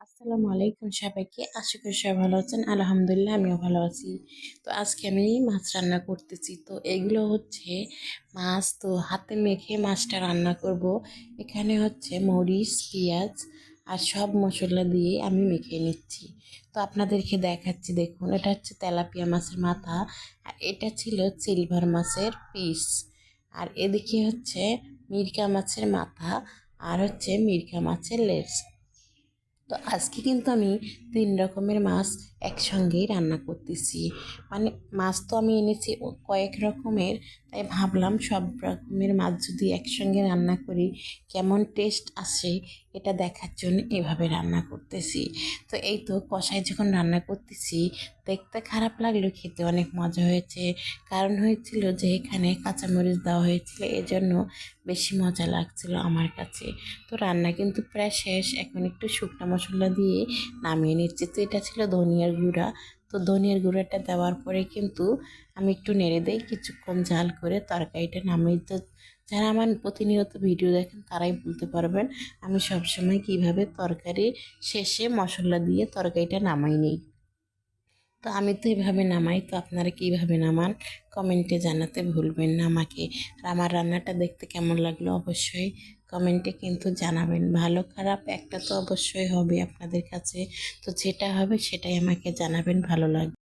আসসালামু আলাইকুম সবাইকে। আশা করি সবাই ভালো আছেন। আলহামদুলিল্লাহ আমিও ভালো আছি। তো আজকে আমি মাছ রান্না করতেছি। তো এগুলো হচ্ছে মাছ, তো হাতে মেখে মাছটা রান্না করব। এখানে হচ্ছে মরিচ, পেঁয়াজ আর সব মশলা দিয়ে আমি মেখে নিচ্ছি। তো আপনাদেরকে দেখাচ্ছি, দেখুন এটা হচ্ছে তেলাপিয়া মাছের মাথা, আর এটা ছিল সিলভার মাছের পিস, আর এদিকে হচ্ছে মিরকা মাছের মাথা, আর হচ্ছে মিরকা মাছের লেজ। তো আজকে কিন্তু আমি 3 রকমের মাছ একসঙ্গেই রান্না করতেছি। মানে মাছ তো আমি এনেছি কয়েক রকমের, তাই ভাবলাম সব রকমের মাছ যদি একসঙ্গে রান্না করি কেমন টেস্ট আসে এটা দেখার জন্য এভাবে রান্না করতেছি। তো এই তো কষায় যখন রান্না করতেছি, দেখতে খারাপ লাগলেও খেতে অনেক মজা হয়েছে। কারণ হয়েছিল যে এখানে কাঁচামরিচ দেওয়া হয়েছিল, এজন্য বেশি মজা লাগছিল আমার কাছে। তো রান্না কিন্তু প্রায় শেষ, এখন একটু শুকনো মশলা দিয়ে নামিয়ে নিচ্ছি। তো এটা ছিল ধনিয়ার গুঁড়া। তো ধনিয়ার গুঁড়াটা দেওয়ার পরে কিন্তু আমি একটু নেড়ে দেই, কিছুক্ষণ জাল করে তরকারিটা নামিয়ে। তো যারা আমার প্রতিনিয়ত ভিডিও দেখেন তারাই বলতে পারবেন আমি সবসময় কিভাবে তরকারি শেষে মশলা দিয়ে তরকারিটা নামাই নিই। তো আমি তো এভাবে নামাই, তো আপনারা কীভাবে নামান কমেন্টে জানাতে ভুলবেন না আমাকে। আর আমার রান্নাটা দেখতে কেমন লাগলো অবশ্যই কমেন্টে কিন্তু জানাবেন। ভালো খারাপ একটা তো অবশ্যই হবে আপনাদের কাছে, তো যেটা হবে সেটাই আমাকে জানাবেন ভালো লাগবে।